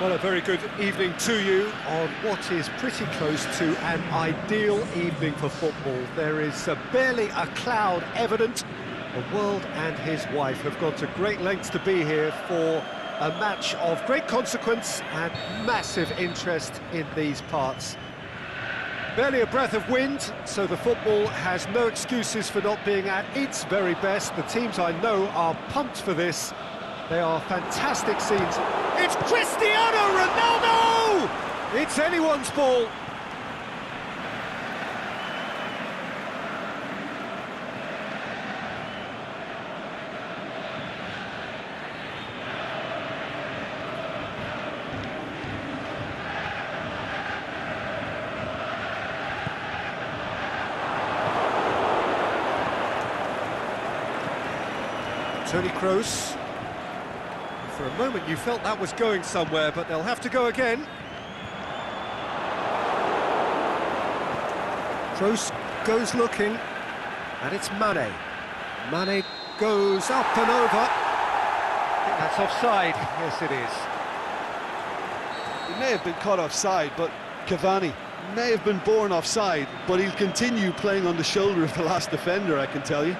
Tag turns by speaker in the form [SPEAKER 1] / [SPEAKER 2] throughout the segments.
[SPEAKER 1] Well, a very good evening to you on what is pretty close to an ideal evening for football. There is barely a cloud evident. The world and his wife have gone to great lengths to be here for a match of great consequence and massive interest in these parts. Barely a breath of wind, so the football has no excuses for not being at its very best. The teams I know are pumped for this. They are fantastic scenes. It's Cristiano Ronaldo! It's anyone's ball. Toni Kroos. For a moment you felt that was going somewhere, but they'll have to go again. Kroos goes looking, and it's Mane. Mane goes up and over. I think that's offside. Yes, it is.
[SPEAKER 2] He may have been caught offside, but Cavani may have been born offside, but he'll continue playing on the shoulder of the last defender, I can tell you.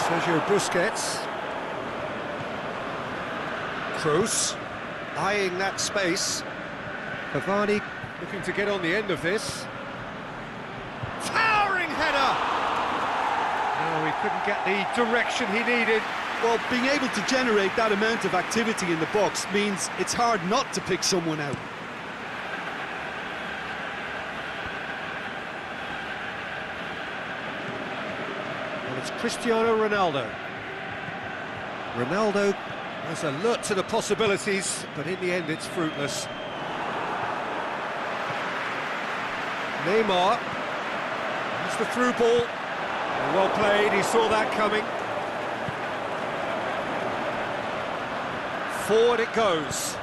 [SPEAKER 1] Sergio Busquets. Kroos eyeing that space. Cavani looking to get on the end of this. Towering header! No, he couldn't get the direction he needed.
[SPEAKER 2] Well, being able to generate that amount of activity in the box means it's hard not to pick someone out.
[SPEAKER 1] It's Cristiano Ronaldo. Ronaldo was alert to the possibilities, but in the end it's fruitless. Neymar. That's the through ball. Well played, he saw that coming. Forward it goes.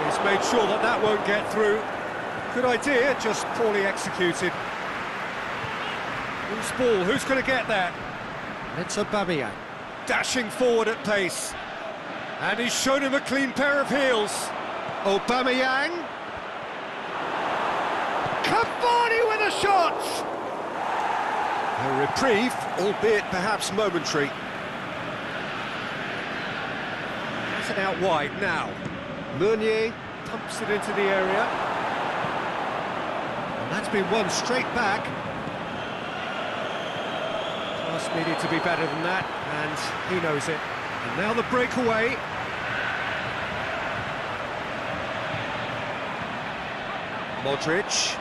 [SPEAKER 1] He's made sure that that won't get through. Good idea, just poorly executed. Loose ball, who's going to get that? It's Aubameyang, dashing forward at pace, and he's shown him a clean pair of heels. Aubameyang, Cavani with a shot! A reprieve, albeit perhaps momentary. That's it out wide now. Meunier pumps it into the area, and that's been won straight back. Needed to be better than that, and he knows it. And now the breakaway. Modric.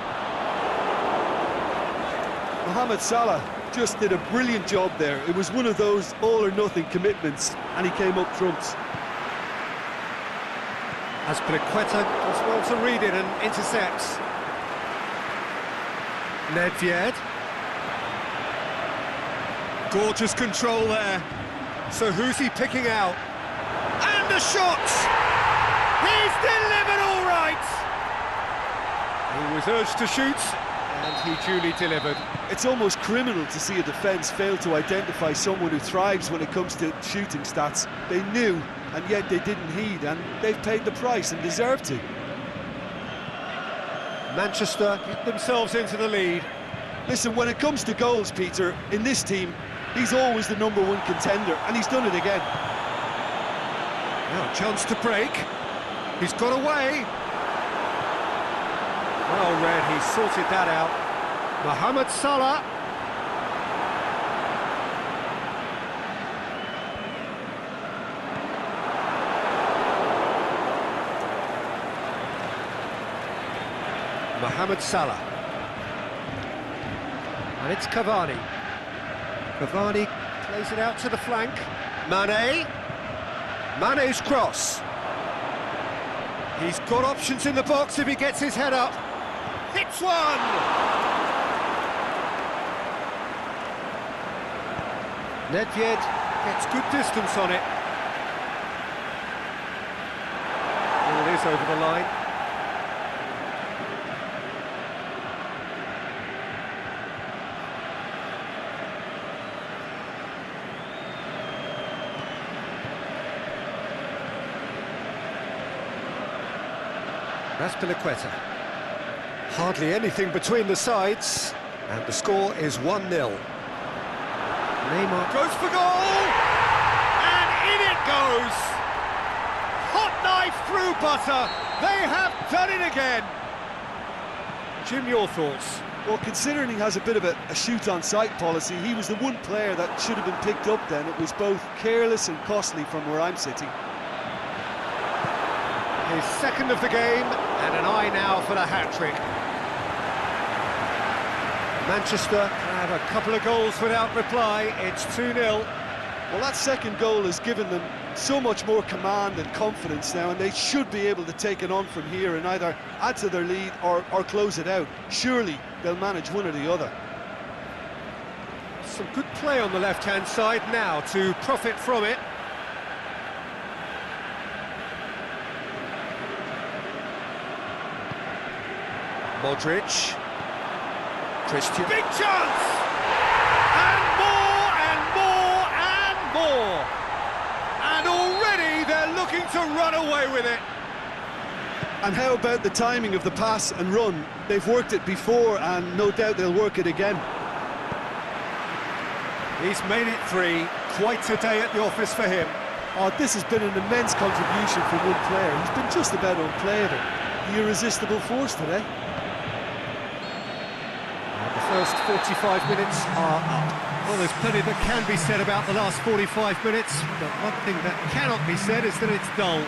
[SPEAKER 2] Mohamed Salah just did a brilliant job there. It was one of those all-or-nothing commitments, and he came up trumps.
[SPEAKER 1] Azpilicueta does well to read it and intercepts. Nedved. Gorgeous control there. So who's he picking out? And the shot! He's delivered all right! He was urged to shoot, and he duly delivered.
[SPEAKER 2] It's almost criminal to see a defence fail to identify someone who thrives when it comes to shooting stats. They knew, and yet they didn't heed, and they've paid the price and deserve to.
[SPEAKER 1] Manchester get themselves into the lead.
[SPEAKER 2] Listen, when it comes to goals, Peter, in this team, he's always the #1 contender, and he's done it again.
[SPEAKER 1] Now, chance to break. He's got away. Well read, he sorted that out. Mohamed Salah. Mohamed Salah. And it's Cavani. Cavani plays it out to the flank. Mane. Mane's cross. He's got options in the box if he gets his head up. Hits one! Nedved gets good distance on it. And it is over the line. Azpilicueta. Hardly anything between the sides, and the score is 1-0. Neymar goes for goal, and in it goes! Hot knife through butter, they have done it again! Jim, your thoughts?
[SPEAKER 2] Well, considering he has a bit of a shoot-on-sight policy, he was the one player that should have been picked up then. It was both careless and costly from where I'm sitting.
[SPEAKER 1] His second of the game, and an eye now for the hat-trick. Manchester have a couple of goals without reply, it's 2-0.
[SPEAKER 2] Well, that second goal has given them so much more command and confidence now, and they should be able to take it on from here and either add to their lead or close it out. Surely they'll manage one or the other.
[SPEAKER 1] Some good play on the left-hand side now to profit from it. Modric. Christian. Big chance! And more and more and more! And already they're looking to run away with it.
[SPEAKER 2] And how about the timing of the pass and run? They've worked it before, and no doubt they'll work it again.
[SPEAKER 1] He's made it 3. Quite a day at the office for him.
[SPEAKER 2] Oh, this has been an immense contribution from one player. He's been just about unplayable. The irresistible force today.
[SPEAKER 1] The first 45 minutes are up. Well, there's plenty that can be said about the last 45 minutes, but one thing that cannot be said is that it's dull.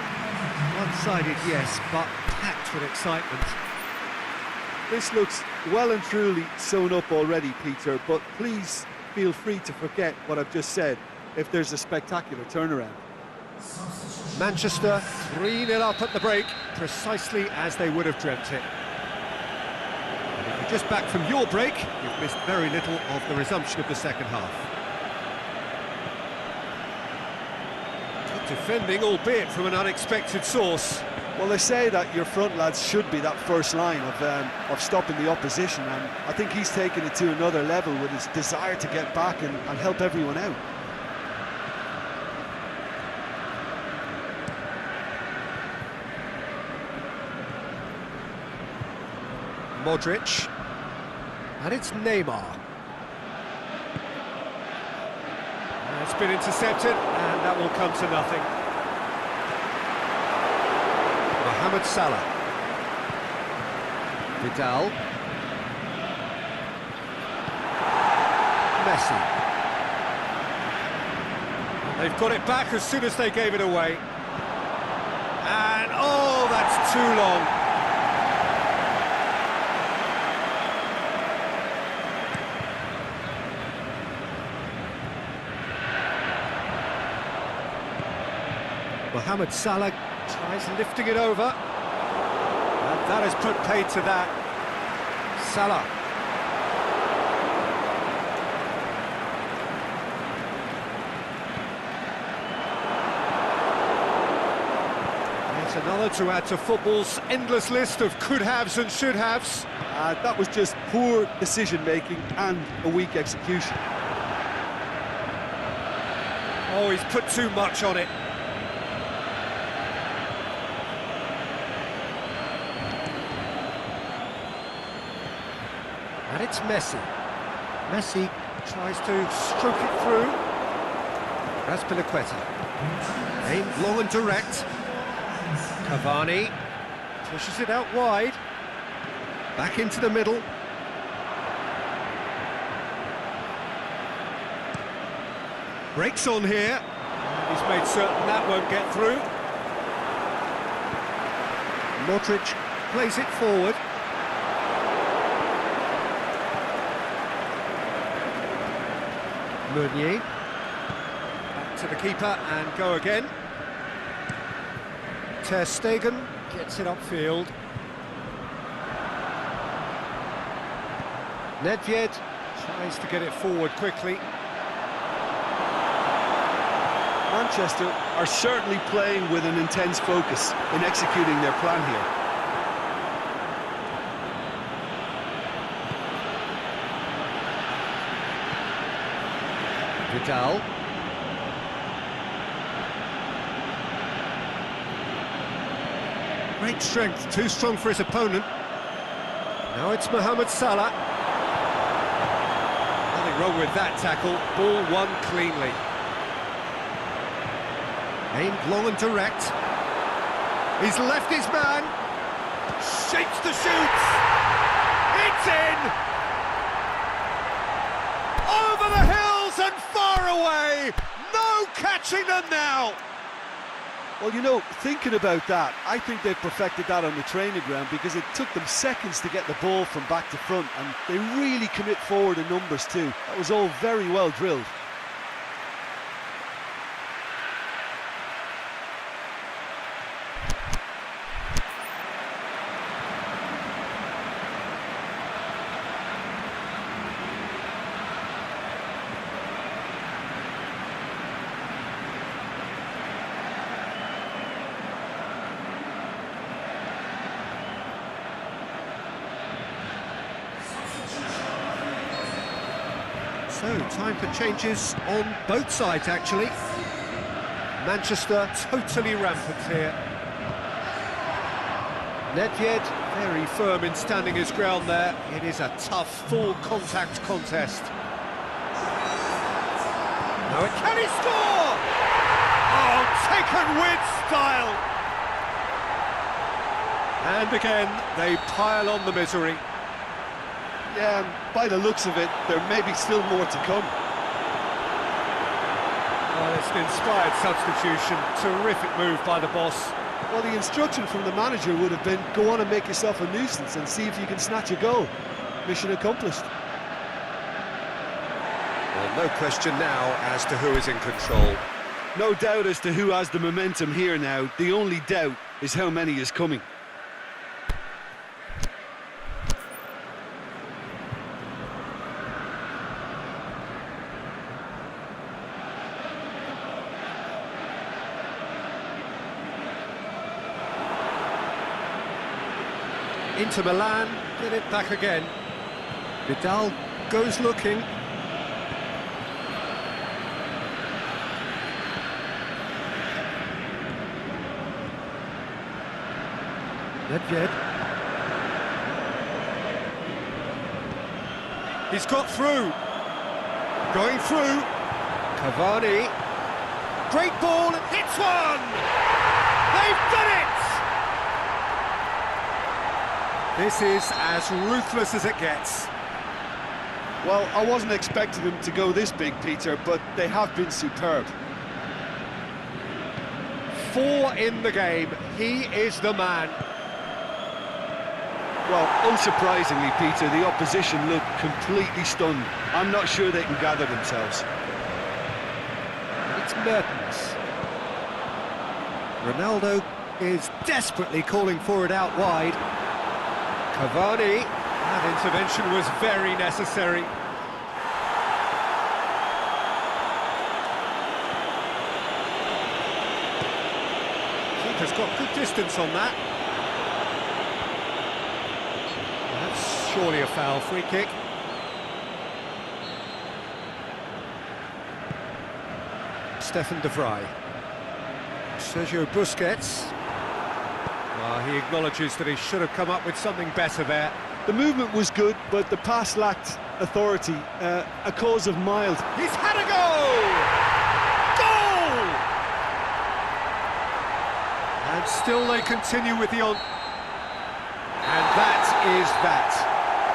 [SPEAKER 1] One-sided, yes, but packed with excitement.
[SPEAKER 2] This looks well and truly sewn up already, Peter, but please feel free to forget what I've just said if there's a spectacular turnaround.
[SPEAKER 1] Manchester 3-0 up at the break, precisely as they would have dreamt it. And if you're just back from your break, you've missed very little of the resumption of the second half. Good defending, albeit from an unexpected source.
[SPEAKER 2] Well, they say that your front lads should be that first line of stopping the opposition, and I think he's taken it to another level with his desire to get back and help everyone out.
[SPEAKER 1] Modric, and it's Neymar. It's been intercepted, and that will come to nothing. Mohamed Salah. Vidal. Messi. They've got it back as soon as they gave it away. And, oh, that's too long. Mohamed Salah tries lifting it over, and that has put paid to that. Salah. There's another to add to football's endless list of could-haves and should-haves.
[SPEAKER 2] That was just poor decision-making and a weak execution.
[SPEAKER 1] Oh, he's put too much on it. And it's Messi. Messi tries to stroke it through. Azpilicueta. Aimed long and direct. Cavani pushes it out wide. Back into the middle. Breaks on here. He's made certain that won't get through. Modric plays it forward. Meunier. Back to the keeper and go again. Ter Stegen gets it upfield. Nedved tries to get it forward quickly.
[SPEAKER 2] Manchester are certainly playing with an intense focus in executing their plan here.
[SPEAKER 1] Vidal. Great strength, too strong for his opponent. Now it's Mohamed Salah. Nothing wrong with that tackle, ball won cleanly. Aimed long and direct. He's left his man. Shapes the shoots. It's in! Over the hills and far away! No catching them now!
[SPEAKER 2] Well, you know, thinking about that, I think they've perfected that on the training ground because it took them seconds to get the ball from back to front, and they really commit forward in numbers too. That was all very well drilled.
[SPEAKER 1] So, time for changes on both sides, actually. Manchester totally rampant here. Nedved very firm in standing his ground there. It is a tough, full-contact contest. Now, can he score? Oh, taken with style! And again, they pile on the misery.
[SPEAKER 2] Yeah, and by the looks of it, there may be still more to come.
[SPEAKER 1] Well, it's an inspired substitution. Terrific move by the boss.
[SPEAKER 2] Well, the instruction from the manager would have been, go on and make yourself a nuisance and see if you can snatch a goal. Mission accomplished.
[SPEAKER 1] Well, no question now as to who is in control.
[SPEAKER 2] No doubt as to who has the momentum here now. The only doubt is how many is coming.
[SPEAKER 1] Inter Milan get it back again. Vidal goes looking. Nedved. He's got through. Going through. Cavani. Great ball, hits one! They've done it! This is as ruthless as it gets.
[SPEAKER 2] Well, I wasn't expecting them to go this big, Peter, but they have been superb.
[SPEAKER 1] 4 in the game. He is the man.
[SPEAKER 2] Well, unsurprisingly, Peter, the opposition look completely stunned. I'm not sure they can gather themselves.
[SPEAKER 1] It's Mertens. Ronaldo is desperately calling for it out wide. Cavani, that intervention was very necessary. Keeper's got good distance on that. That's surely a foul, free kick. Stefan de Vrij. Sergio Busquets. He acknowledges that he should have come up with something better there.
[SPEAKER 2] The movement was good, but the pass lacked authority, a cause of mild.
[SPEAKER 1] He's had a goal! Goal! And still they continue with the on. And that is that.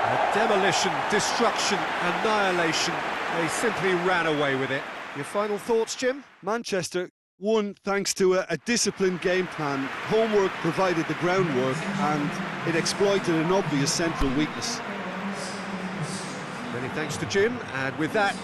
[SPEAKER 1] A demolition, destruction, annihilation. They simply ran away with it. Your final thoughts, Jim?
[SPEAKER 2] Manchester won thanks to a disciplined game plan. Homework provided the groundwork and it exploited an obvious central weakness.
[SPEAKER 1] Many thanks to Jim, and with that...